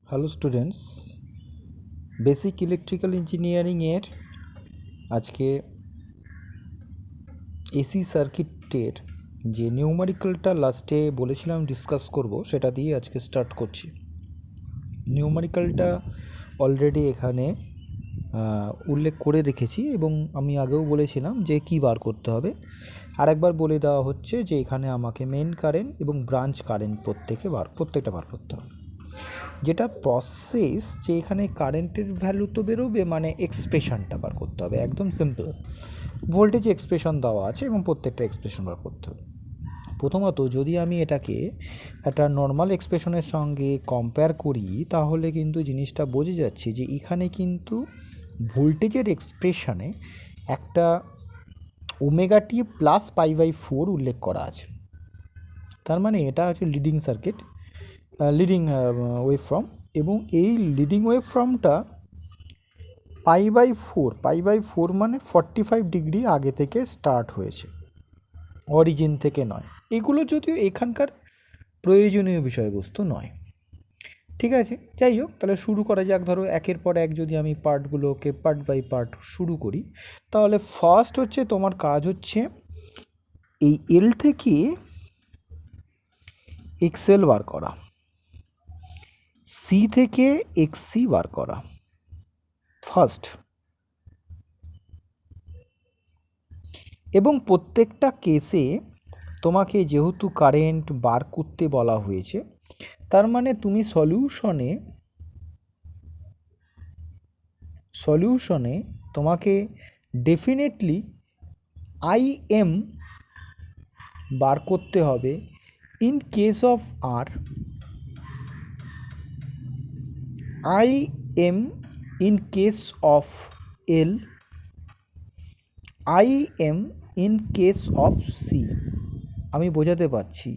Hello students, basic electrical ইঞ্জিনিয়ারিংয়ের আজকে AC সার্কিটের যে নিউমারিক্যালটা লাস্টে বলেছিলাম ডিসকাস করব, সেটা দিয়ে আজকে স্টার্ট করছি। নিউমারিক্যালটা অলরেডি এখানে উল্লেখ করে রেখেছি এবং আমি আগেও বলেছিলাম যে কী বার করতে হবে। আরেকবার বলে দেওয়া হচ্ছে যে এখানে আমাকে মেন কারেন্ট এবং ব্রাঞ্চ কারেন্ট প্রত্যেকটা বার করতে হবে। যেটা প্রসেস, যে এখানে কারেন্টের ভ্যালু তো বেরোবে, মানে এক্সপ্রেশনটা বার করতে হবে। একদম সিম্পল, ভোল্টেজ এক্সপ্রেশন দেওয়া আছে এবং প্রত্যেকটা এক্সপ্রেশন বার করতে হবে। প্রথমত যদি আমি এটাকে একটা নর্মাল এক্সপ্রেশনের সঙ্গে কম্পেয়ার করি, তাহলে কিন্তু জিনিসটা বোঝা যাচ্ছে যে এখানে কিন্তু ভোল্টেজের এক্সপ্রেশনে একটা ওমেগা টি প্লাস π/4 উল্লেখ করা আছে। তার মানে এটা হচ্ছে লিডিং সার্কিট, লিডিং ওয়েভফর্ম, এবং এই লিডিং ওয়েভফর্মটা π/4 মানে 45 ডিগ্রি আগে থেকে স্টার্ট হয়েছে, অরিজিন থেকে নয়। এগুলো যদিও এখানকার প্রয়োজনীয় বিষয়বস্তু নয়, ঠিক আছে। যাই হোক, তাহলে শুরু করা যাক। ধরো একের পর এক যদি আমি পার্টগুলোকে পার্ট বাই পার্ট শুরু করি, তাহলে ফার্স্ট হচ্ছে তোমার কাজ হচ্ছে এই এল থেকে এক্সএল বার করা, সি থেকে এক্সসি বার করা ফার্স্ট, এবং প্রত্যেকটা কেসে তোমাকে যেহেতু কারেন্ট বার করতে বলা হয়েছে, তার মানে তুমি সলিউশনে তোমাকে ডেফিনেটলি আইএম বার করতে হবে। In case of R, IM in case of L, IM in case of C. আমি বোঝাতে পারছি,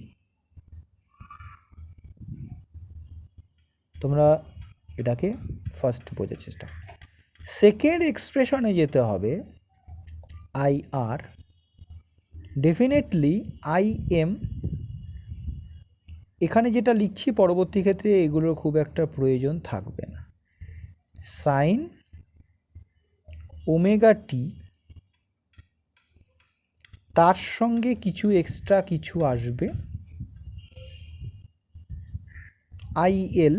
তোমরা এটাকে ফার্স্ট বোঝার চেষ্টা। সেকেন্ড এক্সপ্রেশনে যেতে হবে I R, definitely I M. এখানে যেটা লিখছি পরবর্তী ক্ষেত্রে এগুলোর খুব একটা প্রয়োজন থাকবে না। সাইন ওমেগা টি, তার সঙ্গে কিছু এক্সট্রা কিছু আসবে, I L,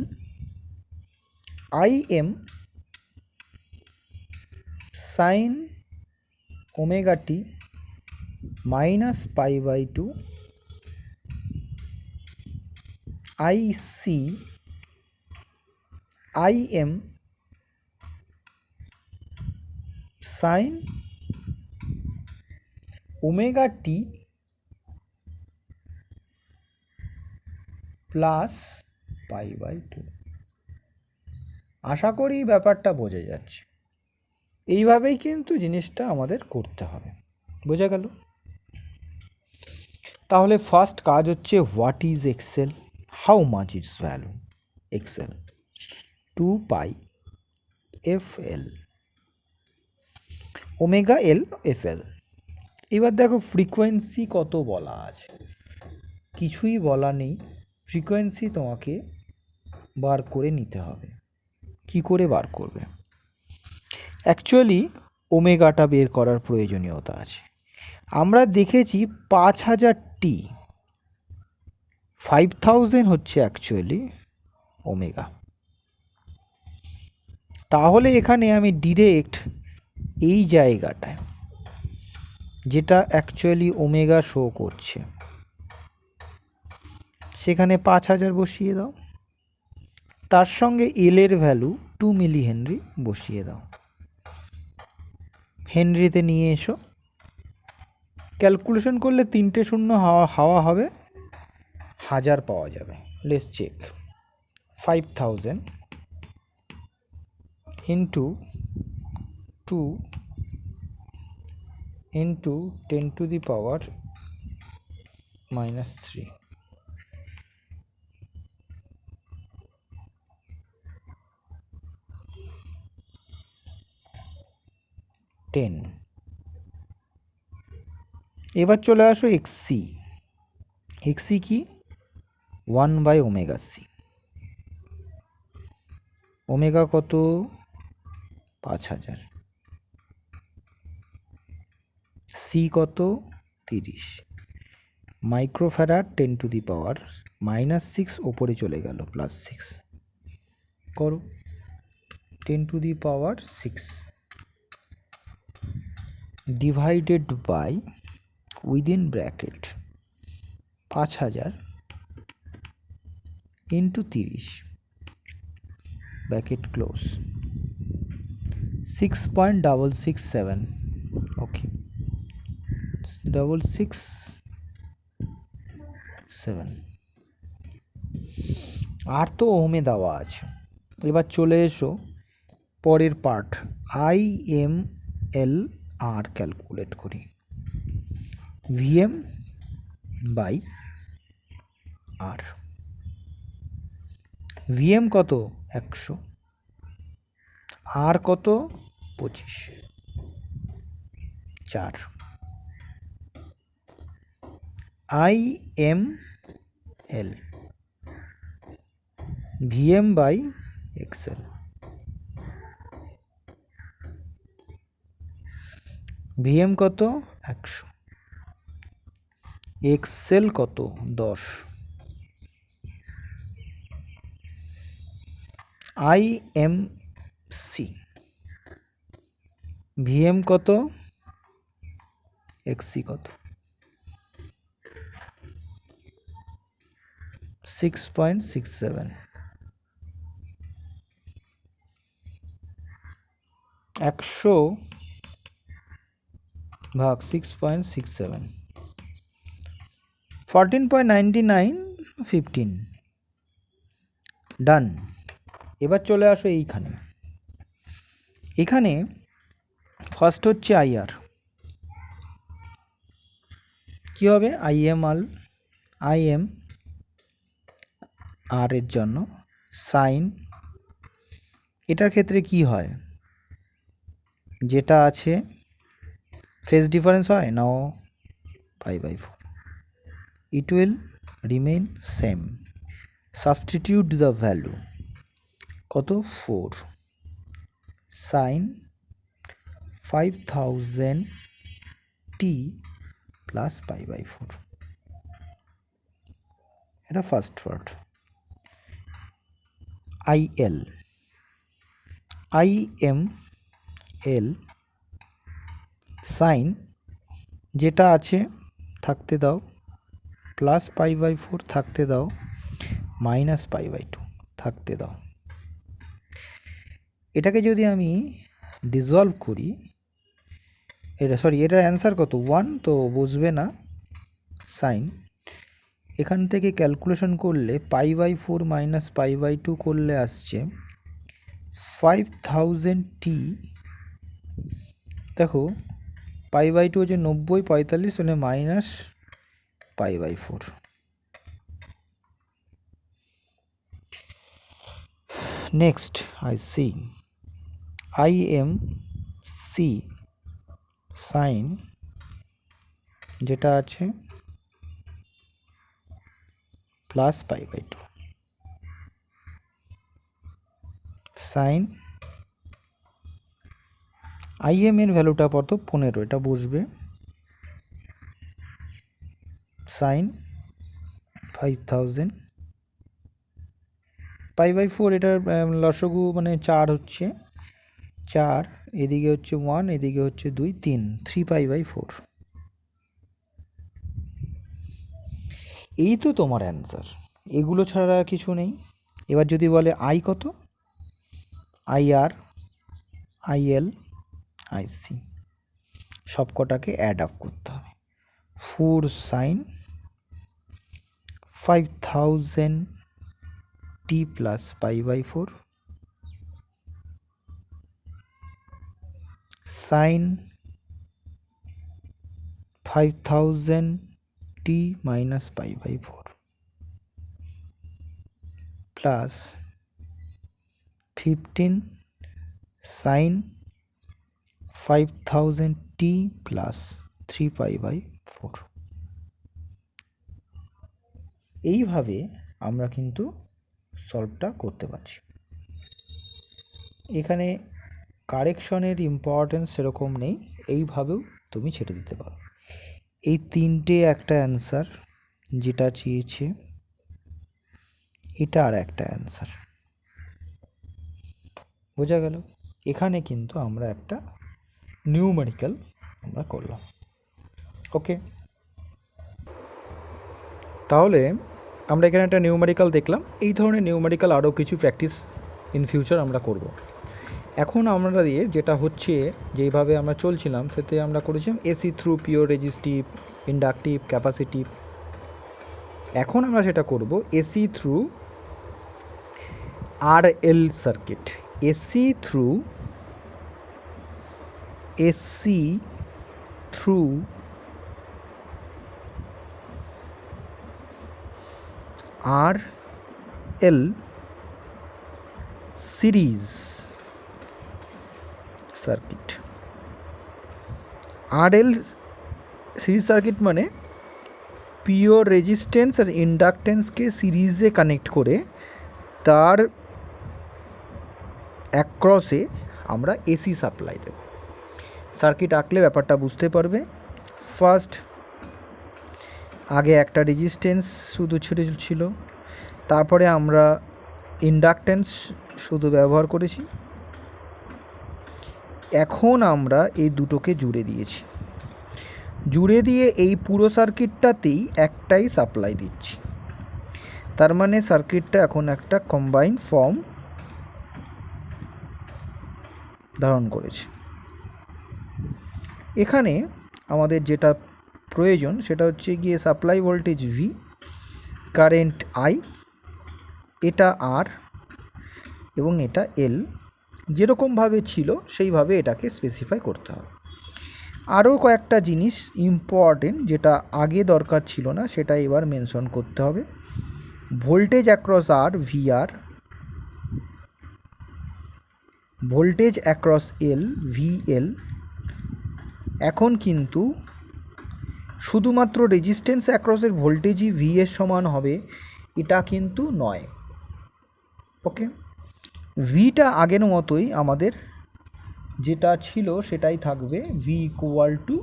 I M sine omega T minus π/2, I C, I M sine omega t plus π/2। আশা করি ব্যাপারটা বোঝা যাচ্ছে। এইভাবেই কিন্তু জিনিসটা আমাদের করতে হবে, বোঝা গেল? তাহলে ফার্স্ট কাজ হচ্ছে what is XL, how much its value. XL 2π/FL, omega L FL। এবার দেখো ফ্রিকোয়েন্সি কত বলা আছে, কিছুই বলা নেই। ফ্রিকোয়েন্সি তোমাকে বার করে নিতে হবে। কি করে বার করবে? অ্যাকচুয়ালি ওমেগাটা বের করার প্রয়োজনীয়তা আছে। আমরা দেখেছি 5000T, 5000 হচ্ছে অ্যাকচুয়ালি ওমেগা। তাহলে এখানে আমি ডিরেক্ট এই জায়গাটায়, যেটা অ্যাকচুয়ালি ওমেগা শো করছে, সেখানে 5000 বসিয়ে দাও। তার সঙ্গে এল এর ভ্যালু 2 মিলি হেনরি বসিয়ে দাও। হেনরিতে নিয়ে এসো, ক্যালকুলেশন করলে 3টে শূন্য হাওয়া হবে, 1000 পাওয়া যাবে। Let's check. 5000 into 2 into 10⁻³ 10। এবার চলে আসো এক্সসি। এক্সসি কি? 1/ωc। ওমেগা কত 5000, সি কত 30, মাইক্রোফ্যারাড 10⁻⁻6 ওপরে চলে গেল +6 করো 10⁻6 divided by within bracket 5000 into 30 bracket close 6.667, okay 667 R তো ওহমে দেওয়া আছে। এবার চলে এসো পরের পার্ট, IML আর ক্যালকুলেট করি। VM বাই আর, VM কত 100, আর কত 25, 4, IML VM by XL, VM কত 100, XL কত 10, IMC VM কত XC কত 6.67, 100 ভাগ 6.67, 14.99, 15, ডান। এবার চলে আসো এইখানে, এখানে ফার্স্ট হচ্ছে IR, কি হবে IM আর এর জন্য সাইন, এটার ক্ষেত্রে কি হয়, যেটা আছে ফেজ ডিফারেন্স হয় না, π/4, it will remain same, substitute the value কত 4 sin 5000t প্লাস π/4, এটা ফার্স্ট পার্ট। IML সাইন যেটা আছে থাকতে দাও, প্লাস π/4 থাকতে দাও, মাইনাস π/2 থাকতে দাও। এটাকে যদি আমি ডিসলভ করি, এটার অ্যান্সার কত 1, তো বসবে না সাইন, এখান থেকে ক্যালকুলেশন করলে π/4 মাইনাস π/2 করলে আসছে 5000t, দেখো π/2 হচ্ছে 90, 45 মানে মাইনাস π/4। নেক্সট IMC সাইন যেটা আছে প্লাস π/2 সাইন, IM এর ভ্যালুটা কত 15, এটা বসবে সাইন 5000 π/4, এটার লসগু মানে 4 হচ্ছে 4, এদিকে হচ্ছে 1, এদিকে হচ্ছে 2, 3 π/4। এই তো তোমার অ্যান্সার, এগুলো ছাড়া কিছু নেই। এবার যদি বলে আই কত, IR IL IC সবকটাকে অ্যাড আপ করতে হবে, 4 sin 5000t plus π/4 sin 5000t minus π/4 plus 15 sin 5000t plus 3π/4। এইভাবে আমরা কিন্তু সলভটা করতে পারছি। এখানে কারেকশনের ইম্পর্টেন্স সেরকম নেই, এইভাবেও তুমি ছেড়ে দিতে পারো। এই তিনটে একটা অ্যান্সার যেটা চেয়েছে, এটা আর একটা অ্যান্সার। বোঝা গেল? এখানে কিন্তু আমরা একটা নিউমেরিক্যাল আমরা করলাম। ওকে, তাহলে আমরা এখানে একটা নিউমেরিক্যাল দেখলাম। এই ধরনের নিউমেরিক্যাল আরও কিছু প্র্যাকটিস ইন ফিউচার আমরা করব। এখন আমরা দিয়ে যেটা হচ্ছে, যেইভাবে আমরা চলছিলাম সেতে আমরা করেছিলাম AC through pure resistive, inductive, capacitive. এখন আমরা সেটা করব AC through RL circuit. AC through RL series circuit. RL series circuit মানে পিওর রেজিস্ট্যান্স আর ইন্ডাকটেন্সকে সিরিজে কানেক্ট করে তার অ্যাক্রসে আমরা এসি সাপ্লাই দেব। সার্কিট আঁকলে ব্যাপারটা বুঝতে পারবে। ফার্স্ট আগে একটা রেজিস্ট্যান্স শুধু ছিল, তারপরে আমরা ইন্ডাকটেন্স শুধু ব্যবহার করেছি, এখন আমরা এই দুটোকে জুড়ে দিয়েছি। জুড়ে দিয়ে এই পুরো সার্কিটটাতেই একটাই সাপ্লাই দিচ্ছি। তার মানে সার্কিটটা এখন একটা কম্বাইন্ড ফর্ম ধারণ করেছে। এখানে আমাদের যেটা প্রয়োজন সেটা হচ্ছে গিয়ে supply voltage V, current I, এটা আর এবং এটা এল, যেরকমভাবে ছিল সেইভাবে এটাকে স্পেসিফাই করতে হবে। আরও কয়েকটা জিনিস ইম্পর্টেন্ট যেটা আগে দরকার ছিল না, সেটা এবার মেনশন করতে হবে। ভোল্টেজ অ্যাক্রস আর ভিআর, ভোল্টেজ অ্যাক্রস এল ভিএল। এখন কিন্তু শুধুমাত্র রেজিস্ট্যান্স অ্যাক্রসের ভোল্টেজই ভি এর সমান হবে এটা কিন্তু নয়। ওকে, ভিটা আগের মতোই আমাদের যেটা ছিল সেটাই থাকবে, V equal to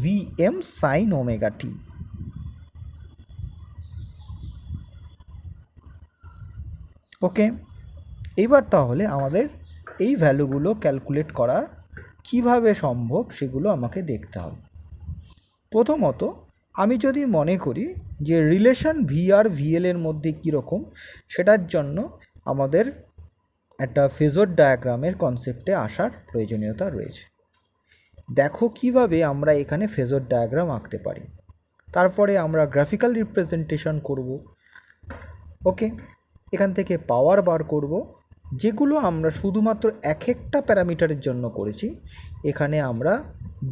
V M sine omega t. Okay, এইবার তাহলে আমাদের এই ভ্যালুগুলো ক্যালকুলেট করা কিভাবে সম্ভব সেগুলো আমাকে দেখতে হবে। প্রথমত আমি যদি মনে করি যে রিলেশন ভি আর ভিএল এর মধ্যে কীরকম, সেটার জন্য আমাদের একটা ফেজর ডায়াগ্রামের কনসেপ্টে আসার প্রয়োজনীয়তা রয়েছে। দেখো কিভাবে আমরা এখানে ফেজর ডায়াগ্রাম আঁকতে পারি, তারপরে আমরা গ্রাফিক্যাল রিপ্রেজেন্টেশন করব। ওকে, এখান থেকে পাওয়ার বার করব, যেগুলো আমরা শুধুমাত্র এক একটা প্যারামিটারের জন্য করেছি। এখানে আমরা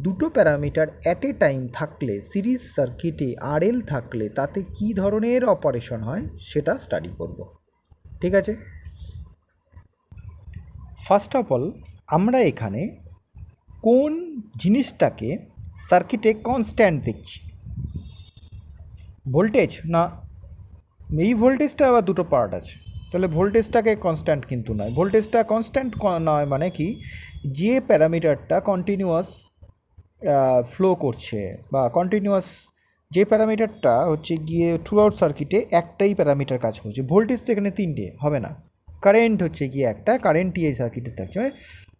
দুটো প্যারামিটার অ্যাট এ টাইম থাকলে, সিরিজ সার্কিটে আরএল থাকলে তাতে কী ধরনের অপারেশন হয় সেটা স্টাডি করব। ঠিক আছে, ফার্স্ট অফ অল আমরা এখানে কোন জিনিসটাকে সার্কিটে কনস্ট্যান্ট দেখছি? ভোল্টেজ না? এই ভোল্টেজটা আবার দুটো পার্ট আছে, তাহলে ভোল্টেজটাকে কনস্ট্যান্ট কিন্তু নয়। ভোল্টেজটা কনস্ট্যান্ট নয় মানে কি, যে প্যারামিটারটা কন্টিনিউয়াস ফ্লো করছে বা কন্টিনিউয়াস, যে প্যারামিটারটা হচ্ছে গিয়ে থ্রু আউট সার্কিটে একটাই প্যারামিটার কাজ করছে। ভোল্টেজ তো এখানে তিনটে হবে না, কারেন্ট হচ্ছে গিয়ে একটা, কারেন্টই এই সার্কিটে থাকছে।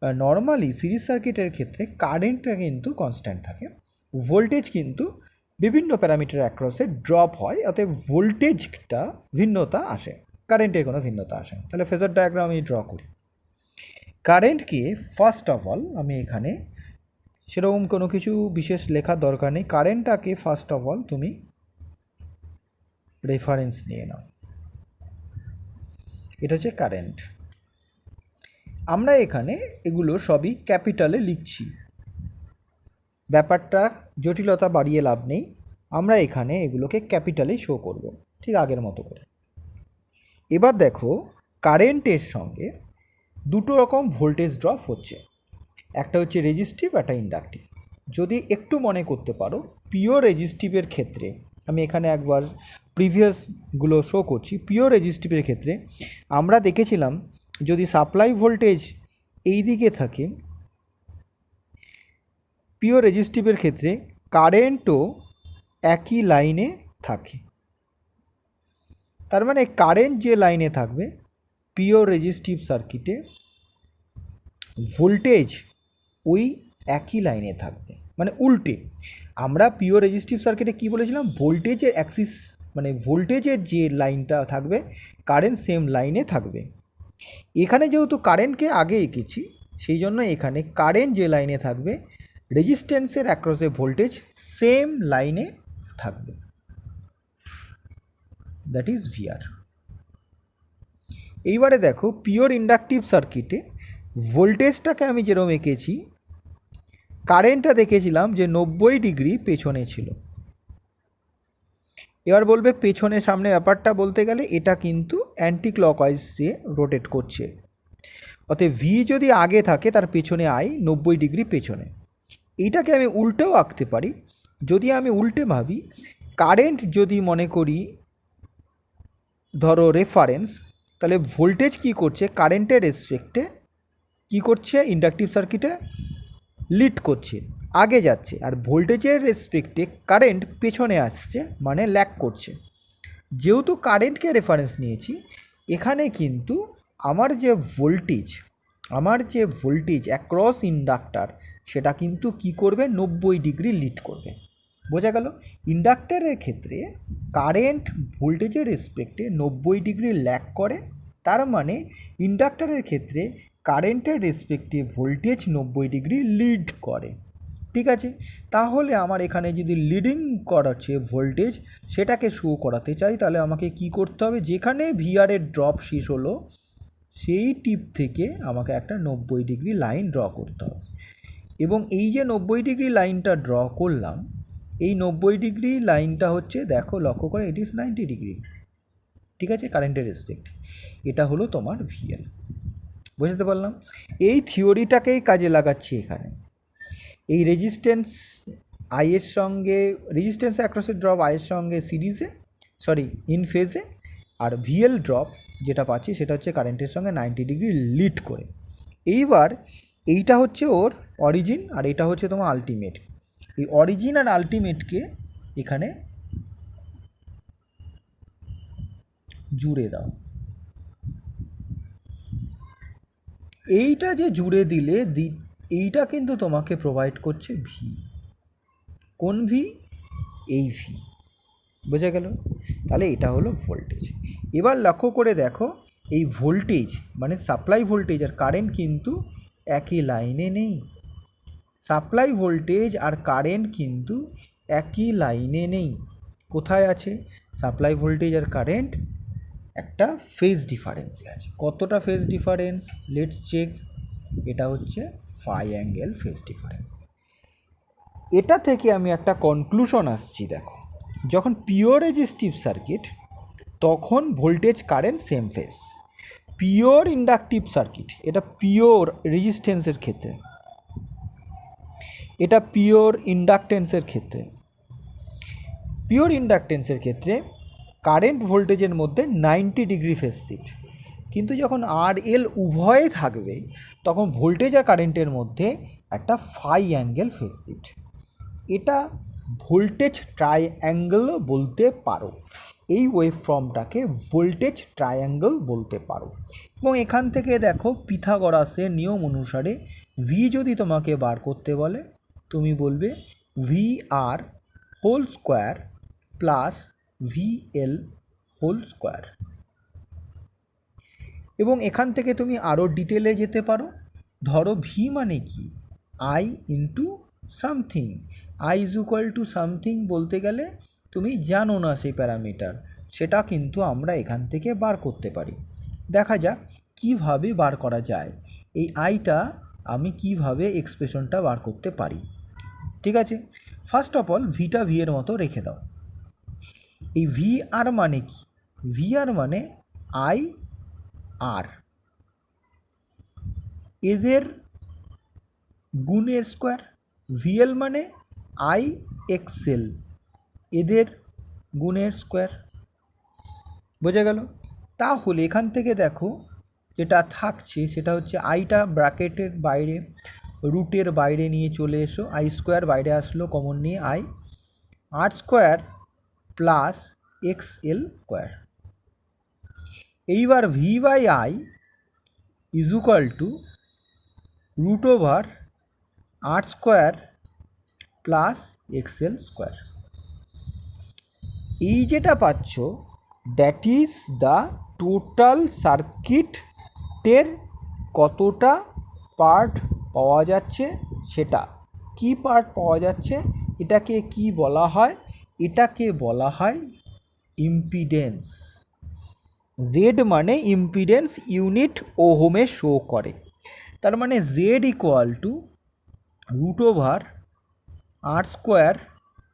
মানে নর্মালি সিরিজ সার্কিটের ক্ষেত্রে কারেন্টটা কিন্তু কনস্ট্যান্ট থাকে, ভোল্টেজ কিন্তু বিভিন্ন প্যারামিটার অ্যাক্রসে ড্রপ হয়, অতএব ভোল্টেজটা ভিন্নতা আসে, কারেন্টের কোনো ভিন্নতা আসে না। তাহলে ফেজার ডায়াগ্রাম আমি ড্র করি। কারেন্টকে ফার্স্ট অফ অল আমি এখানে সেরকম কোনো কিছু বিশেষ লেখার দরকার নেই, কারেন্টটাকে ফার্স্ট অফ অল তুমি রেফারেন্স নিয়ে নাও। এটা হচ্ছে কারেন্ট। আমরা এখানে এগুলো সবই ক্যাপিটালে লিখছি, ব্যাপারটা জটিলতা বাড়িয়ে লাভ নেই। আমরা এখানে এগুলোকে ক্যাপিটালে শো করব, ঠিক আগের মতো করে। এবার দেখো কারেন্টের সঙ্গে দুটো রকম ভোল্টেজ ড্রপ হচ্ছে, একটা হচ্ছে রেজিস্টিভ, একটা ইন্ডাকটিভ। যদি একটু মনে করতে পারো, পিওর রেজিস্টিভের ক্ষেত্রে আমি এখানে একবার প্রিভিয়াসগুলো শো করছি। পিওর রেজিস্টিভের ক্ষেত্রে আমরা দেখেছিলাম যদি সাপ্লাই ভোল্টেজ এই দিকে থাকে পিওর রেজিস্টিভের ক্ষেত্রে কারেন্টও একই লাইনে থাকে। তার মানে কারেন্ট যে লাইনে থাকবে পিওর রেজিস্টিভ সার্কিটে, ভোল্টেজ ওই একই লাইনে থাকবে, মানে উল্টে। আমরা পিওর রেজিস্টিভ সার্কিটে কী বলেছিলাম, ভোল্টেজের অ্যাক্সিস মানে ভোল্টেজের যে লাইনটা থাকবে কারেন্ট সেম লাইনে থাকবে। এখানে যেহেতু কারেন্টকে আগে এঁকেছি সেই জন্য এখানে কারেন্ট যে লাইনে থাকবে রেজিস্ট্যান্সের অ্যাক্রসে ভোল্টেজ সেম লাইনে থাকবে, দ্যাট ইজ ভিআর। এইবারে দেখো পিওর ইন্ডাকটিভ সার্কিটে ভোল্টেজটাকে আমি যেরকম এঁকেছি, কারেন্টটা দেখেছিলাম যে 90 ডিগ্রি পেছনে ছিল। এবার বলবে পেছনে সামনে ব্যাপারটা বলতে গেলে এটা কিন্তু অ্যান্টি ক্লকওয়াইজে রোটেট করছে, অতএব ভি যদি আগে থাকে তার পেছনে আই 90 ডিগ্রি পেছনে। এইটাকে আমি উল্টেও আঁকতে পারি। যদি আমি উল্টে ভাবি, কারেন্ট যদি মনে করি ধরো রেফারেন্স, তাহলে ভোল্টেজ কি করছে কারেন্টের রেসপেক্টে কি করছে, ইন্ডাকটিভ সার্কিটে লিড করছে, আগে যাচ্ছে, আর ভোল্টেজের রেসপেক্টে কারেন্ট পেছনে আসছে, মানে ল্যাগ করছে। যেহেতু কারেন্টকে রেফারেন্স নিয়েছি, এখানে কিন্তু আমার যে ভোল্টেজ অ্যাক্রস ইন্ডাক্টার সেটা কিন্তু কি করবে, 90 ডিগ্রি লিড করবে। বোঝা গেল? ইন্ডাক্টারের ক্ষেত্রে কারেন্ট ভোল্টেজের রেসপেক্টে 90 ডিগ্রি ল্যাগ করে, তার মানে ইন্ডাক্টারের ক্ষেত্রে কারেন্টের রেসপেক্টে ভোল্টেজ 90 ডিগ্রি লিড করে। ঠিক আছে, তাহলে আমার এখানে যদি লিডিং করাচ্ছে ভোল্টেজ সেটাকে শো করাতে চাই, তাহলে আমাকে কি করতে হবে, যেখানে ভিআরের ড্রপ শেষ হলো সেই টিপ থেকে আমাকে একটা 90 ডিগ্রি লাইন ড্র করতে হবে। এবং এই যে 90 ডিগ্রি লাইনটা ড্র করলাম, এই 90 ডিগ্রি লাইনটা হচ্ছে, দেখো লক্ষ্য করে, ইট ইজ 90 ডিগ্রি। ঠিক আছে, কারেন্টের রেসপেক্ট। এটা হলো তোমার ভিএল। বুঝতে পারলাম? এই থিওরিটাকেই কাজে লাগাচ্ছি এখানে। এই রেজিস্ট্যান্স আইয়ের সঙ্গে, রেজিস্ট্যান্স অ্যাক্রসের ড্রপ আইয়ের সঙ্গে সিরিজে, ইন ফেজে, আর ভিএল ড্রপ যেটা পাচ্ছি সেটা হচ্ছে কারেন্টের সঙ্গে 90 ডিগ্রি লিড করে। এইবার এইটা হচ্ছে ওর অরিজিন, আর এটা হচ্ছে তোমার আলটিমেট। এই অরিজিন আর আলটিমেটকে এখানে জুড়ে দাও। এইটা যে জুড়ে দিলে এইটা কিন্তু তোমাকে প্রোভাইড করছে ভি। কোন ভি? এই ভি। বোঝা গেল? তাহলে এটা হলো ভোল্টেজ। এবার লক্ষ্য করে দেখো, এই ভোল্টেজ মানে সাপ্লাই ভোল্টেজ আর কারেন্ট কিন্তু একই লাইনে নেই। সাপ্লাই ভোল্টেজ আর কারেন্ট কিন্তু একই লাইনে নেই। কোথায় আছে? সাপ্লাই ভোল্টেজ আর কারেন্ট একটা ফেজ ডিফারেন্সে আছে। কতটা ফেজ ডিফারেন্স? Let's check. এটা হচ্ছে 5 অ্যাঙ্গেল ফেজ ডিফারেন্স। এটা থেকে আমি একটা কনক্লুশন আসছি, দেখো, যখন পিওর রেজিস্টিভ সার্কিট তখন voltage current same phase. Pure inductive circuit, এটা পিওর রেজিস্ট্যান্সের ক্ষেত্রে, এটা পিওর ইন্ডাকটেন্সের ক্ষেত্রে। পিওর ইন্ডাকটেন্সের ক্ষেত্রে কারেন্ট ভোল্টেজের মধ্যে 90 ডিগ্রি ফেজ শিফট, কিন্তু যখন আর এল উভয়ে থাকবে তখন ভোল্টেজ আর কারেন্টের মধ্যে একটা 5 অ্যাঙ্গেল ফেজ শিফট। এটা ভোল্টেজ ট্রাইঅ্যাঙ্গেল বলতে পারো। এই ওয়েভ ফর্মটাকে ভোল্টেজ ট্রাইঅ্যাঙ্গেল বলতে পারো। এবং এখান থেকে দেখো পিথাগোরাসের নিয়ম অনুসারে ভি যদি তোমাকে বার করতে বলে, তুমি বলবে V R whole square plus V L whole square. এবং এখান থেকে তুমি আরও ডিটেলে যেতে পারো। ধরো ভি মানে কি, I into something. I is equal to something বলতে গেলে তুমি জানো না সেই প্যারামিটার, সেটা কিন্তু আমরা এখান থেকে বার করতে পারি। দেখা যাক কিভাবে বার করা যায়। এই আইটা আমি কিভাবে এক্সপ্রেশনটা বার করতে পারি। ঠিক আছে, first of all Vita V এর মতো রেখে দাও। এই ভি আর মানে কি? ভি আর মানে আই আর, এদের গুণের স্কোয়ার। ভিএল মানে আই এক্সেল, এদের গুণের স্কোয়ার। বোঝা গেল? তাহলে এখান থেকে দেখো যেটা থাকছে সেটা হচ্ছে আইটা ব্র্যাকেটের বাইরে, রুটের বাইরে নিয়ে চলে এসো, আই স্কোয়ার বাইরে আসলো, কমন নিয়ে I, R square plus X L square. এইবার V by I is equal to root over R square plus X L square. এই যেটা পাচ্ছ দ্যাট ইজ দ্য টোটাল সার্কিটের কতটা পার্ট পাওয়া যাচ্ছে সেটা। কি পার্ট পাওয়া যাচ্ছে, এটাকে কি বলা হয়, এটাকে বলা হয় ইম্পিডেন্স। জেড মানে ইম্পিডেন্স ইউনিট ওহমে শো করে। তার মানে Z equal to root over R square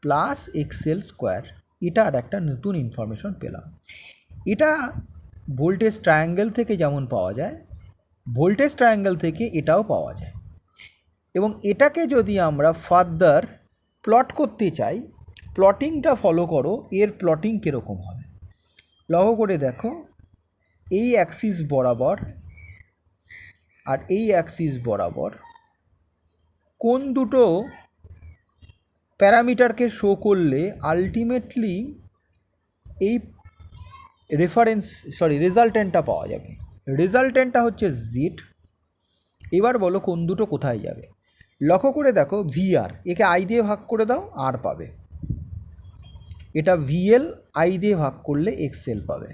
plus XL square. এটা আর একটা নতুন ইনফরমেশন পেলাম। এটা ভোল্টেজ ট্রায়াঙ্গেল থেকে যেমন পাওয়া যায়, ভোল্টেজ ট্রায়াঙ্গেল থেকে এটাও পাওয়া যায়। এবং এটাকে যদি আমরা ফার্দার প্লট করতে চাই, প্লটিংটা ফলো করো, এর প্লটিং কীরকম হবে লক্ষ্য করে দেখো। এই অ্যাক্সিস বরাবর আর এই অ্যাক্সিস বরাবর কোন দুটো প্যারামিটারকে শো করলে আলটিমেটলি এই রেজাল্টেন্টটা পাওয়া যাবে। রেজাল্টেন্টটা হচ্ছে জেড। এবার বলো কোন দুটো কোথায় যাবে। লক্ষ্য করে দেখো ভিআর, একে আই দিয়ে ভাগ করে দাও, আর পাবে। এটা ভিএল, আই দিয়ে ভাগ করলে এক্সএল পাবে।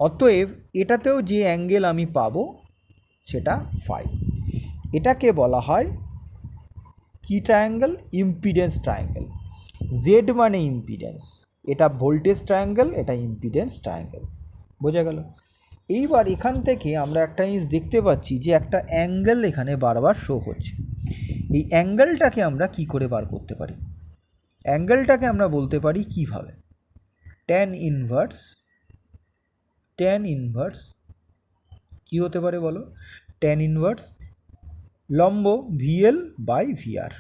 অতএব এটাতেও যে অ্যাঙ্গেল আমি পাবো সেটা ফাই। এটাকে বলা হয় কি ট্রায়াঙ্গেল, ইম্পিডেন্স ট্রায়াঙ্গেল। জেড মানে ইম্পিডেন্স, এটা ভোল্টেজ ট্রায়াঙ্গেল, এটা ইম্পিডেন্স ট্রায়াঙ্গেল। বোঝা গেল। এইবার এখান থেকে আমরা একটা জিনিস দেখতে পাচ্ছি যে একটা অ্যাঙ্গেল এখানে বারবার শো হচ্ছে। এই অ্যাঙ্গেলটাকে আমরা কি করে বার করতে পারি, অ্যাঙ্গেলটাকে আমরা বলতে পারি কিভাবে, ট্যান ইনভার্স কি হতে পারে বলো, ট্যান ইনভার্স লম্ব ভিএল বাই ভিআর।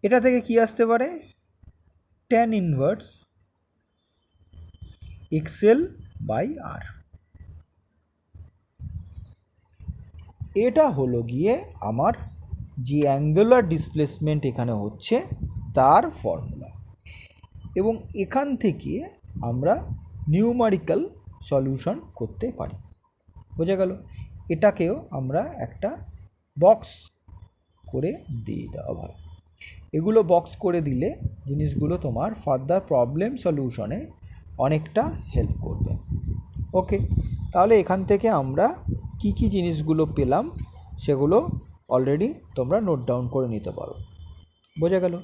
এটা থেকে কি আসতে পারে, ট্যান ইনভার্স এক্সএল বাই আর। এটা হলো গিয়ে আমার যে অ্যাঙ্গুলার ডিসপ্লেসমেন্ট এখানে হচ্ছে তার ফর্মুলা। এবং এখান থেকে আমরা নিউমারিক্যাল সলিউশন করতে পারি। বোঝা গেল। এটাকেও আমরা একটা বক্স করে দিয়ে দেওয়া ভালো। এগুলো বক্স করে দিলে জিনিসগুলো তোমার ফার্দার প্রবলেম সলিউশনে অনেকটা হেল্প করবে। ওকে, তাহলে এখান থেকে আমরা কি কি জিনিসগুলো পেলাম সেগুলো অলরেডি তোমরা নোট ডাউন করে নিতে পারো। বোঝা গেল।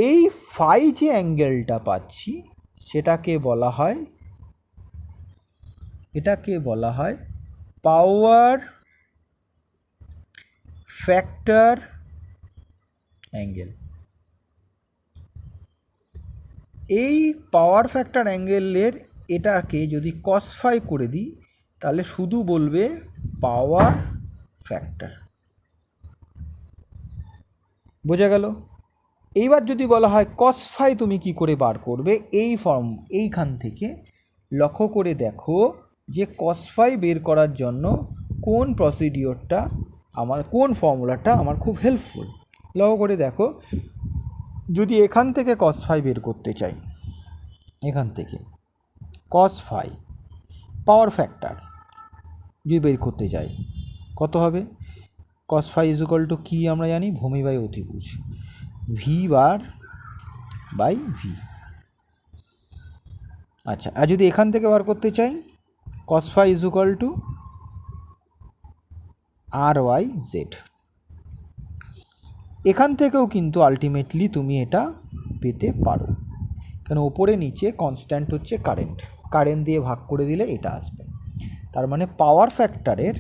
এই ফাই যে অ্যাঙ্গেলটা পাচ্ছি সেটাকে বলা হয় পাওয়ার ফ্যাক্টর অ্যাঙ্গেল। এই পাওয়ার ফ্যাক্টর অ্যাঙ্গেলের এটাকে যদি কস ফাই করে দিই তাহলে শুধু বলবে পাওয়ার ফ্যাক্টর। বোঝা গেল। এইবার যদি বলা হয় কস ফাই তুমি কি করে বার করবে, এইখান থেকে লক্ষ্য করে দেখো যে কস ফাই বের করার জন্য কোন প্রসিডিওরটা আমার, কোন ফর্মুলাটা আমার খুব হেল্পফুল। লক্ষ্য করে দেখো, যদি এখান থেকে কস ফাই বের করতে চাই, এখান থেকে কস ফাই পাওয়ার ফ্যাক্টর যদি বের করতে চাই কত হবে, cos phi is equal to কী আমরা জানি, ভূমি বাই অতিভুজ, ভি বার বাই ভি। আচ্ছা, আর যদি এখান থেকে বার করতে চাই cos phi is equal to R Y Z. এখান থেকেও কিন্তু আলটিমেটলি তুমি এটা পেতে পারো, কেন ওপরে নিচে কনস্ট্যান্ট হচ্ছে কারেন্ট দিয়ে ভাগ করে দিলে এটা আসবে। তার মানে পাওয়ার ফ্যাক্টরের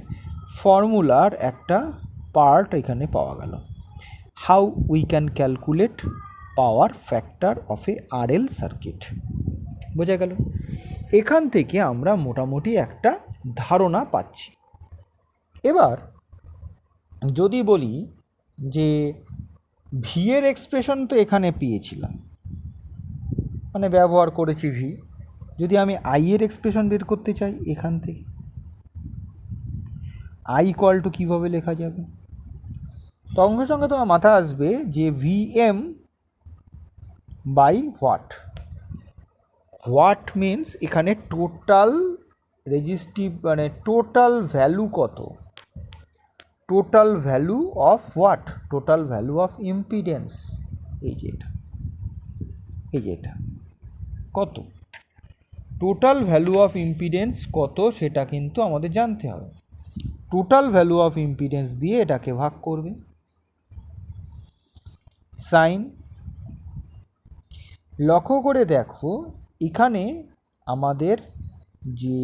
ফর্মুলার একটা পার্ট এখানে পাওয়া গেল। How we can calculate power factor of A RL circuit. বোঝা গেল। এখান থেকে আমরা মোটামুটি একটা ধারণা পাচ্ছি। এবার যদি বলি যে ভি এর এক্সপ্রেশন তো এখানে পেয়েছিলাম, মানে ব্যবহার করেছি ভি, যদি আমি আই এর এক্সপ্রেশন বের করতে চাই এখান থেকে, আই ইকুয়াল টু কীভাবে লেখা যাবে, সঙ্গে সঙ্গে তোমার মাথা আসবে যে VM by what. What means এখানে টোটাল রেজিস্টিভ মানে টোটাল ভ্যালু কত, total value of what, total value of impedance. এই যে এটা, এই যে এটা কত, টোটাল ভ্যালু অফ ইম্পিডেন্স কত সেটা কিন্তু আমাদের জানতে হবে। টোটাল ভ্যালু অফ ইম্পিডেন্স দিয়ে এটাকে ভাগ করবে, সাইন। লক্ষ্য করে দেখো এখানে আমাদের যে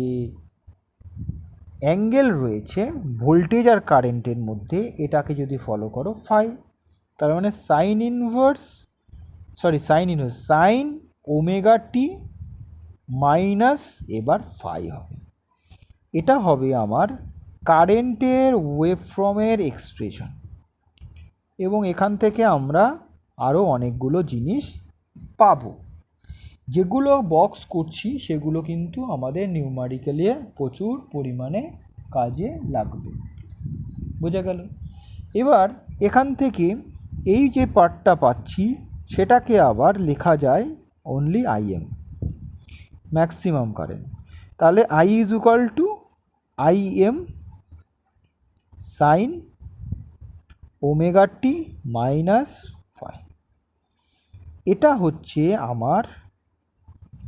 অ্যাঙ্গেল রয়েছে ভোল্টেজ আর কারেন্টের মধ্যে, এটাকে যদি ফলো করো ফাই, তার মানে সাইন ওমেগা টি মাইনাস এবার ফাই হবে। এটা হবে আমার কারেন্টের ওয়েভফর্মের এক্সপ্রেশন। এবং এখান থেকে আমরা আরও অনেকগুলো জিনিস পাবো, যেগুলো বক্স করছি সেগুলো কিন্তু আমাদের নিউমারিক্যালে প্রচুর পরিমাণে কাজে লাগবে। বোঝা গেল? এবার এখান থেকে এই যে পার্টটা পাচ্ছি সেটাকে আবার লেখা যায় অনলি আইএম, ম্যাক্সিমাম কারেন্ট। তাহলে I is equal to IM sine omega T minus phi. এটা হচ্ছে আমার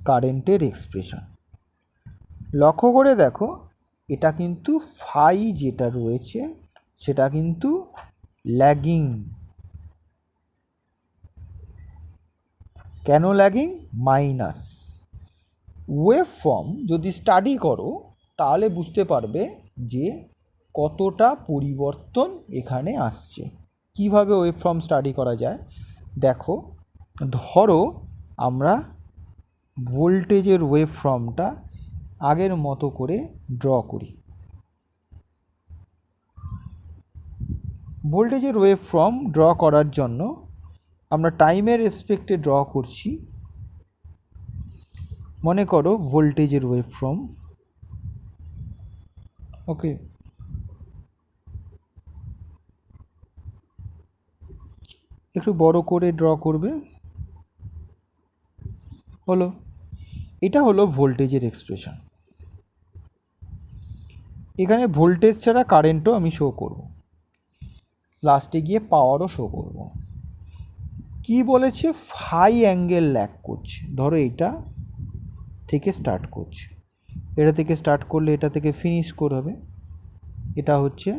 কারেন্টের এক্সপ্রেশন। লক্ষ্য করে দেখো এটা কিন্তু ফাই যেটা রয়েছে সেটা কিন্তু ল্যাগিং। কেন ল্যাগিং? মাইনাস। ওয়েভ ফর্ম যদি স্টাডি করো তাহলে বুঝতে পারবে যে কতটা পরিবর্তন এখানে আসছে। কিভাবে ওয়েভ ফর্ম স্টাডি করা যায় দেখো, ধরো আমরা ভোল্টেজের ওয়েভ ফর্মটা আগের মতো করে ড্র করি। ভোল্টেজের ওয়েভ ফর্ম ড্র করার জন্য আমরা টাইমের রেসপেক্টে ড্র করছি। মনে করো ভোল্টেজের ওয়েভ ফর্ম, ওকে, একটু বড় করে ড্র করবে, হলো। এটা হলো ভোল্টেজের এক্সপ্রেশন। এখানে ভোল্টেজ ছাড়া কারেন্টও আমি শো করব, লাস্টে গিয়ে পাওয়ারও শো করব। কি বলেছে? ফাই অ্যাঙ্গেল ল্যাগ করছে। ধরো এটা থেকে স্টার্ট করছে, এটা থেকে স্টার্ট করলে এটা থেকে ফিনিশ করবে, এটা হচ্ছে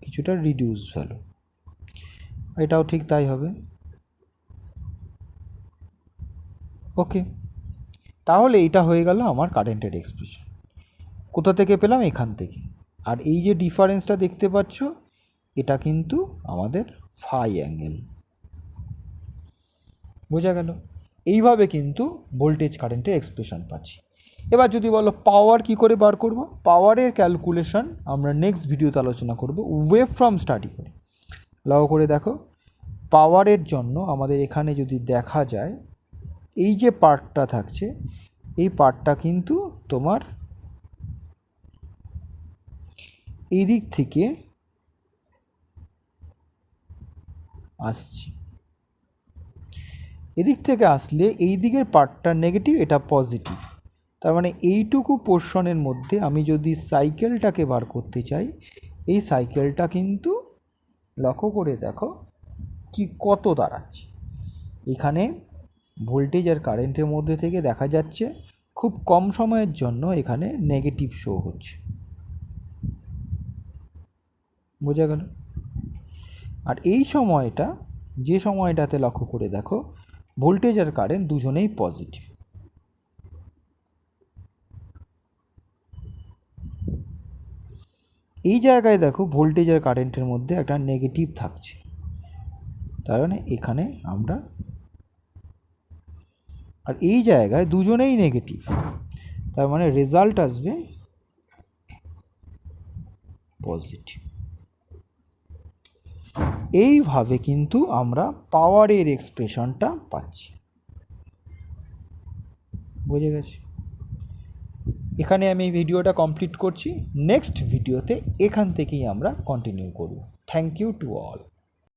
কিছুটা রিডিউস ভ্যালু, এটাও ঠিক তাই হবে। ওকে, তাহলে এটা হয়ে গেল আমার কারেন্টের এক্সপ্রেশন। কোথা থেকে পেলাম? এখান থেকে। আর এই যে ডিফারেন্সটা দেখতে পাচ্ছ এটা কিন্তু আমাদের ফাই অ্যাঙ্গেল। বোঝা গেল? এইভাবে কিন্তু ভোল্টেজ কারেন্টের এক্সপ্রেশন পাচ্ছি। এবার যদি বলো পাওয়ার কি করে বার করব, পাওয়ারের ক্যালকুলেশন আমরা নেক্সট ভিডিওতে আলোচনা করব ওয়েভ ফর্ম স্টাডি করে। লক্ষ্য করে দেখো পাওয়ারের জন্য আমাদের এখানে যদি দেখা যায় এই যে পার্টটা থাকছে এই পার্টটা কিন্তু তোমার এই দিক থেকে আসছে, এদিক থেকে আসলে এই দিকের পার্টটা নেগেটিভ, এটা পজিটিভ। তার মানে এইটুকু পোর্শনের মধ্যে আমি যদি সাইকেলটাকে বার করতে চাই, এই সাইকেলটা কিন্তু লক্ষ্য করে দেখো কি কত দাঁড়াচ্ছে। এখানে ভোল্টেজ আর কারেন্টের মধ্যে থেকে দেখা যাচ্ছে খুব কম সময়ের জন্য এখানে নেগেটিভ শো হচ্ছে। বোঝা গেল? আর এই সময়টা, যে সময়টাতে লক্ষ্য করে দেখো ভোল্টেজ আর কারেন্ট দুজনেই পজিটিভ। এই জায়গায় দেখো ভোল্টেজ আর কারেন্টের মধ্যে একটা নেগেটিভ থাকছে, তার মানে এখানে আমরা, আর এই জায়গায় দুজনেই নেগেটিভ, তার মানে রেজাল্ট আসবে পজিটিভ। এইভাবে কিন্তু আমরা পাওয়ারের এক্সপ্রেশনটা পাচ্ছি। বুঝে গেছি? এখানে আমি ভিডিওটা কমপ্লিট করছি। নেক্সট ভিডিওতে এখান থেকেই আমরা কন্টিনিউ করব। Thank you to all.